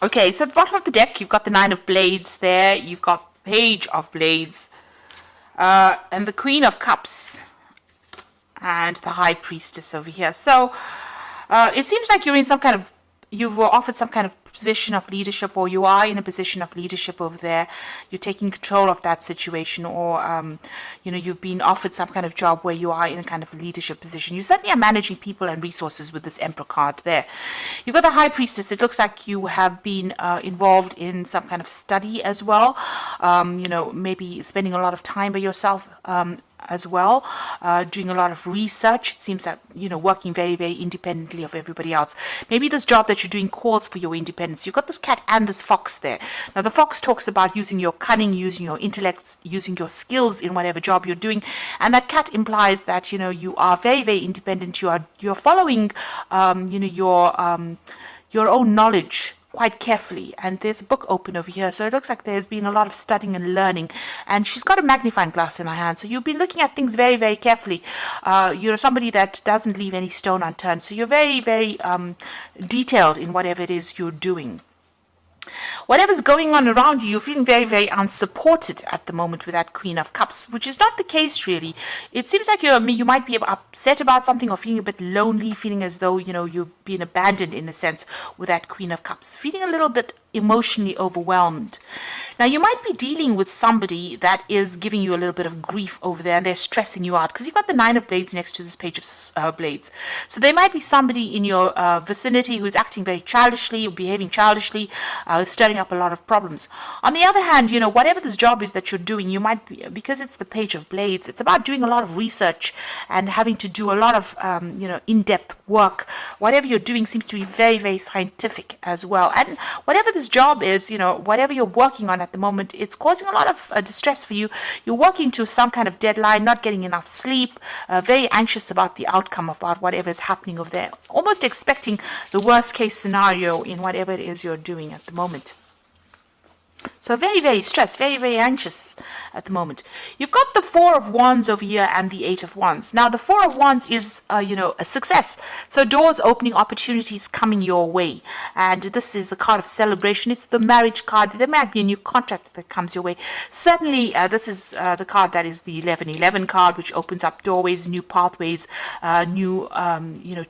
Okay, so at the bottom of the deck, you've got the Nine of Blades there. You've got Page of Blades. And the Queen of Cups. And the High Priestess over here. So it seems like you're in some kind of, you were offered some kind of position of leadership, or you are in a position of leadership over there. You're taking control of that situation, or you've been offered some kind of job where you are in a kind of leadership position. You certainly are managing people and resources with this Emperor card there. You've got the High Priestess. It looks like you have been involved in some kind of study as well. Maybe spending a lot of time by yourself as well, doing a lot of research. It seems that, working very, very independently of everybody else. Maybe this job that you're doing calls for your independence. You've got this cat and this fox there. Now, the fox talks about using your cunning, using your intellect, using your skills in whatever job you're doing. And that cat implies that, you are very, very independent. You're following, your own knowledge quite carefully, and there's a book open over here, so it looks like there's been a lot of studying and learning, and she's got a magnifying glass in her hand, so you've been looking at things very, very carefully. You're somebody that doesn't leave any stone unturned, so you're very, very detailed in whatever it is you're doing. Whatever's going on around you, you're feeling very, very unsupported at the moment with that Queen of Cups, which is not the case really. It seems like you might be upset about something, or feeling a bit lonely, feeling as though, you've been abandoned in a sense with that Queen of Cups, feeling a little bit emotionally overwhelmed. Now, you might be dealing with somebody that is giving you a little bit of grief over there, and they're stressing you out, because you've got the Nine of Blades next to this Page of Blades. So there might be somebody in your vicinity who's acting very childishly, or behaving childishly, stirring up a lot of problems. On the other hand, whatever this job is that you're doing, you might be, because it's the Page of Blades, it's about doing a lot of research and having to do a lot of, in-depth work. Whatever you're doing seems to be very, very scientific as well. And whatever this job is, whatever you're working on at the moment, it's causing a lot of distress for you. You're working to some kind of deadline, not getting enough sleep, very anxious about the outcome, about whatever is happening over there, almost expecting the worst case scenario in whatever it is you're doing at the moment. So very, very stressed, very, very anxious at the moment. You've got the Four of Wands over here and the Eight of Wands. Now, the Four of Wands is, a success. So doors opening, opportunities coming your way. And this is the card of celebration. It's the marriage card. There might be a new contract that comes your way. Certainly, this is the card that is the 1111 card, which opens up doorways, new pathways, new,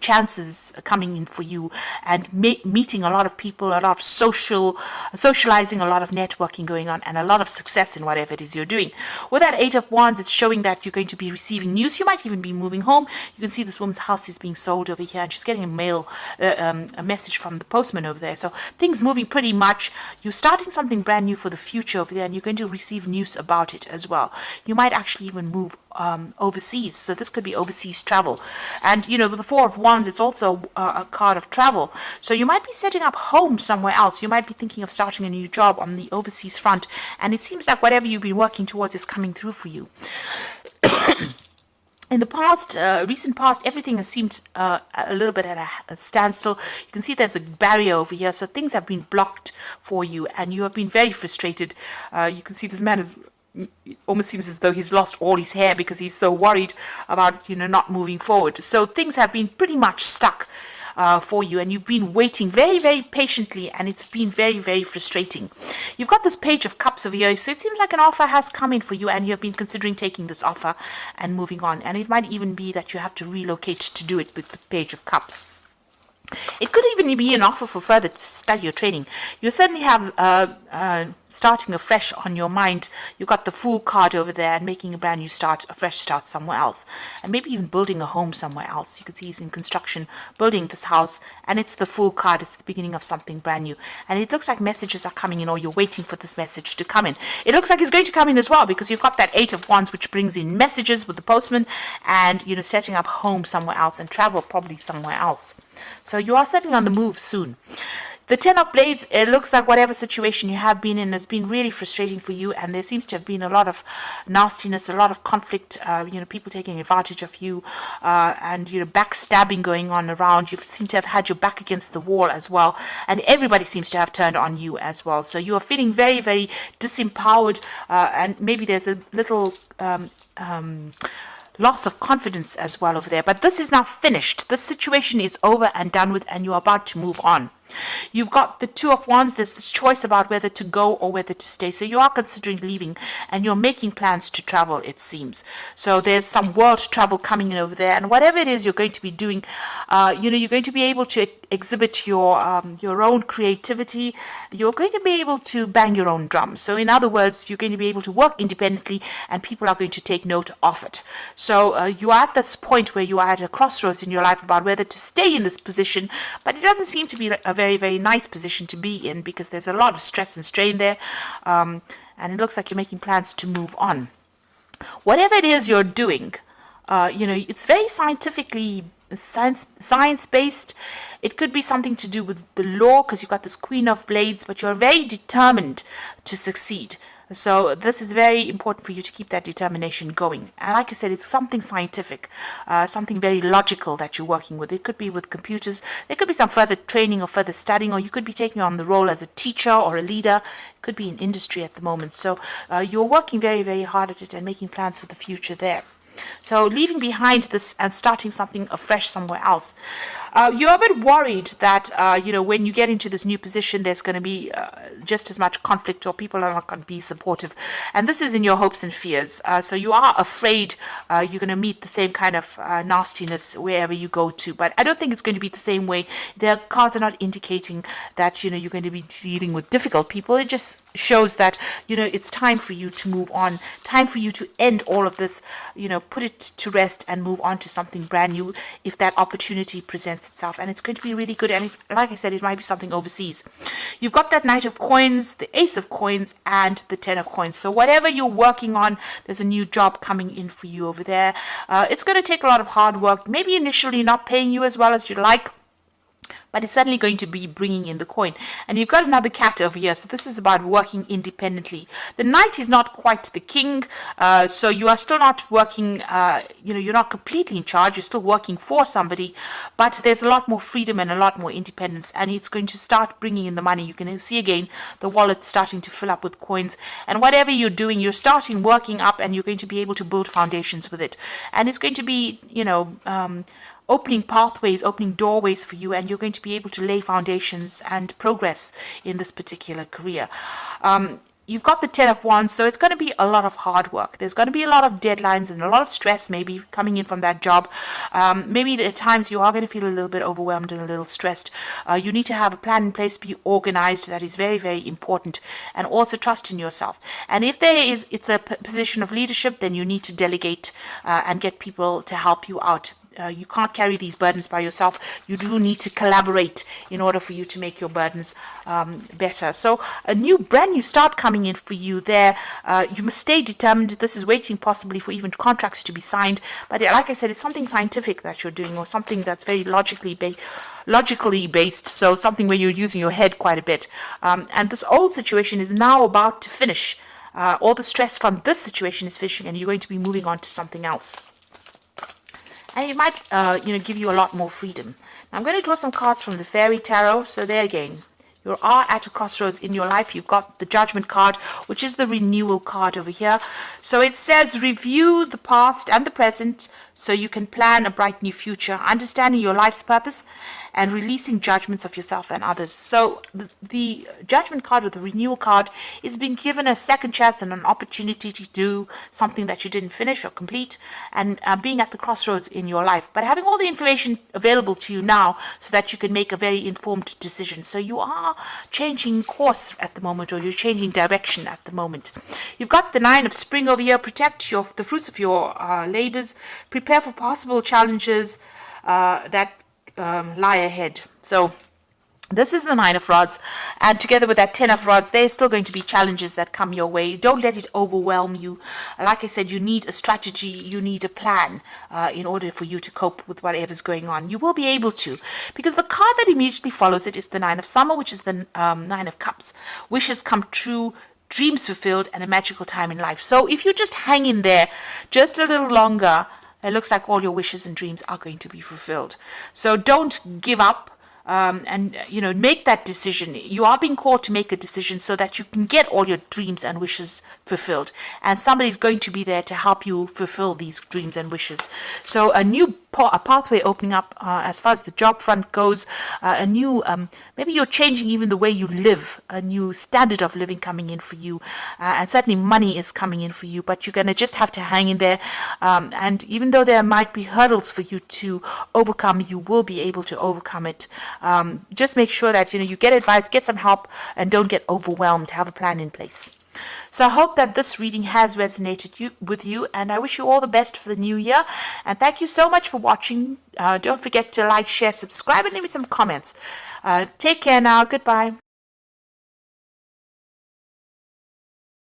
chances coming in for you, and meeting a lot of people, a lot of socializing, a lot of networking going on, and a lot of success in whatever it is you're doing. With that Eight of Wands, it's showing that you're going to be receiving news. You might even be moving home. You can see this woman's house is being sold over here, and she's getting a message from the postman over there. So things moving pretty much. You're starting something brand new for the future over there, and you're going to receive news about it as well. You might actually even move overseas, so this could be overseas travel. And with the Four of Wands, it's also a card of travel, so you might be setting up home somewhere else. You might be thinking of starting a new job on the overseas front, and it seems like whatever you've been working towards is coming through for you. In the past, recent past, everything has seemed a little bit at a standstill. You can see there's a barrier over here, so things have been blocked for you, and you have been very frustrated. You can see this man is, it almost seems as though he's lost all his hair because he's so worried about, not moving forward. So things have been pretty much stuck for you, and you've been waiting very, very patiently, and it's been very, very frustrating. You've got this Page of Cups over here, so it seems like an offer has come in for you, and you have been considering taking this offer and moving on. And it might even be that you have to relocate to do it with the Page of Cups. It could even be an offer for further study or training. You certainly have starting afresh on your mind. You've got the Fool card over there, and making a brand new start, a fresh start somewhere else. And maybe even building a home somewhere else. You can see he's in construction, building this house, and it's the Fool card. It's the beginning of something brand new. And it looks like messages are coming in, or you're waiting for this message to come in. It looks like it's going to come in as well, because you've got that Eight of Wands, which brings in messages with the postman, and, setting up home somewhere else, and travel probably somewhere else. So you are certainly on the move soon. The Ten of Blades, it looks like whatever situation you have been in has been really frustrating for you, and there seems to have been a lot of nastiness, a lot of conflict, people taking advantage of you, and, backstabbing going on around. You seem to have had your back against the wall as well, and everybody seems to have turned on you as well. So you are feeling very, very disempowered, and maybe there's a little loss of confidence as well over there. But this is now finished. This situation is over and done with, and you're about to move on. You've got the Two of Wands. There's this choice about whether to go or whether to stay. So you are considering leaving and you're making plans to travel, it seems. So there's some world travel coming in over there. And whatever it is you're going to be doing, you're going to be able to exhibit your own creativity. You're going to be able to bang your own drum. So in other words, you're going to be able to work independently and people are going to take note of it. So you are at this point where you are at a crossroads in your life about whether to stay in this position, but it doesn't seem to be a very, very nice position to be in because there's a lot of stress and strain there, and it looks like you're making plans to move on. Whatever it is you're doing, it's very science-based. It could be something to do with the law because you've got this Queen of Blades, but you're very determined to succeed. So this is very important for you to keep that determination going. And like I said, it's something scientific, something very logical that you're working with. It could be with computers. There could be some further training or further studying, or you could be taking on the role as a teacher or a leader. It could be in industry at the moment. So you're working very, very hard at it and making plans for the future there. So leaving behind this and starting something afresh somewhere else. You're a bit worried that, when you get into this new position, there's going to be just as much conflict or people are not going to be supportive. And this is in your hopes and fears. So you are afraid you're going to meet the same kind of nastiness wherever you go to. But I don't think it's going to be the same way. The cards are not indicating that, you're going to be dealing with difficult people. It just shows that, it's time for you to move on, time for you to end all of this, put it to rest and move on to something brand new if that opportunity presents itself. And it's going to be really good. And like I said, it might be something overseas. You've got that Knight of Coins, the Ace of Coins, and the Ten of Coins. So whatever you're working on, there's a new job coming in for you over there. It's going to take a lot of hard work, maybe initially not paying you as well as you'd like, but it's certainly going to be bringing in the coin. And you've got another cat over here, so this is about working independently. The knight is not quite the king, so you are still not working, you're not completely in charge, you're still working for somebody, but there's a lot more freedom and a lot more independence, and it's going to start bringing in the money. You can see again the wallet starting to fill up with coins, and whatever you're doing, you're starting working up, and you're going to be able to build foundations with it. And it's going to be, opening pathways, opening doorways for you, and you're going to be able to lay foundations and progress in this particular career. You've got the Ten of Wands, so it's going to be a lot of hard work. There's going to be a lot of deadlines and a lot of stress maybe coming in from that job. Maybe at times you are going to feel a little bit overwhelmed and a little stressed. You need to have a plan in place, be organized. That is very, very important. And also trust in yourself. And if it's a position of leadership, then you need to delegate and get people to help you out. You can't carry these burdens by yourself. You do need to collaborate in order for you to make your burdens better. So a brand new start coming in for you there. You must stay determined. This is waiting possibly for even contracts to be signed. But like I said, it's something scientific that you're doing, or something that's very logically based. So something where you're using your head quite a bit. And this old situation is now about to finish. All the stress from this situation is finishing, and you're going to be moving on to something else. And it might, give you a lot more freedom. Now I'm going to draw some cards from the Fairy Tarot. So there again, you are at a crossroads in your life. You've got the Judgment card, which is the renewal card over here. So it says, review the past and the present so you can plan a bright new future, understanding your life's purpose and releasing judgments of yourself and others. So the Judgment card, or the renewal card, is being given a second chance and an opportunity to do something that you didn't finish or complete, and being at the crossroads in your life, but having all the information available to you now so that you can make a very informed decision. So you are changing course at the moment, or you're changing direction at the moment. You've got the Nine of Spring over here. Protect the fruits of your labors. Prepare for possible challenges that lie ahead. So this is the Nine of Rods, and together with that Ten of Rods, there's still going to be challenges that come your way. Don't let it overwhelm you. Like I said, you need a strategy, you need a plan in order for you to cope with whatever's going on. You will be able to, because the card that immediately follows it is the Nine of Summer, which is the Nine of Cups. Wishes come true, dreams fulfilled, and a magical time in life. So if you just hang in there just a little longer, it looks like all your wishes and dreams are going to be fulfilled. So don't give up. And make that decision. You are being called to make a decision so that you can get all your dreams and wishes fulfilled, and somebody's going to be there to help you fulfill these dreams and wishes. So a new a pathway opening up as far as the job front goes, a new, maybe you're changing even the way you live, a new standard of living coming in for you, and certainly money is coming in for you, but you're going to just have to hang in there, and even though there might be hurdles for you to overcome, you will be able to overcome it. Just make sure that you get advice, get some help, and don't get overwhelmed. Have a plan in place. So I hope that this reading has resonated with you, and I wish you all the best for the new year. And thank you so much for watching. Don't forget to like, share, subscribe, and leave me some comments. Take care now. Goodbye.